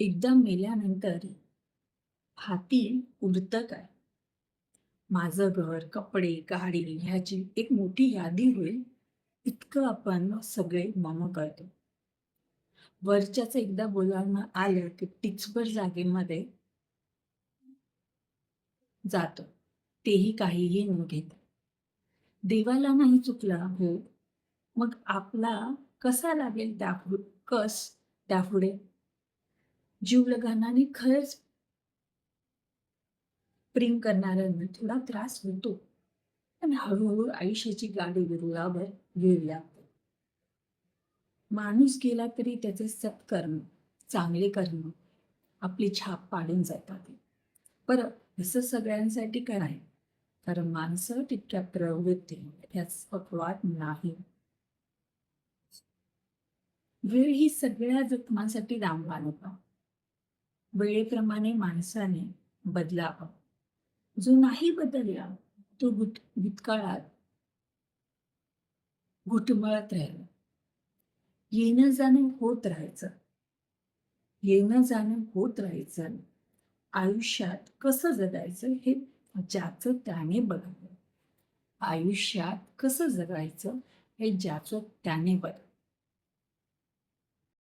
एकदा मेल्यानंतर हाती उरतं काय? माझं घर, कपडे, गाडी ह्याची एक मोठी यादी होईल, इतकं आपण सगळे मम करतो. वरच्याचं एकदा बोलावणं आलं, की टिचभर जागेमध्ये जातं. तेही काहीही न घेता. देवाला नाही चुकला हो, मग आपला कसा लागेल त्यापुढे? जीवलगांना खरंच प्रेम करणाऱ्यांना थोडा त्रास होतो. पण हळू आयुष्याची गाडी रुळावर येऊ लागते. माणूस गेला तरी त्याचे सत्कर्म, चांगले कर्म आपली छाप पाडून जातात. बरं, असं सगळ्यांसाठी काय आहे? कारण माणसं तितक्या प्रवृत्ती याच अपवाद नाही. वेळ ही सगळ्या जखमांसाठी रामबाण होता. वेळेप्रमाणे माणसाने बदलावं. जो नाही बदलला तो भूतकाळात घुटमळत राहिला. येणं जाणं होत राहायचं. येणं जाणं होत राहायचं. आयुष्यात कसं जगायचं हे ज्याचं त्याने बघावं. आयुष्यात कसं जगायचं हे ज्याचं त्याने बघावं.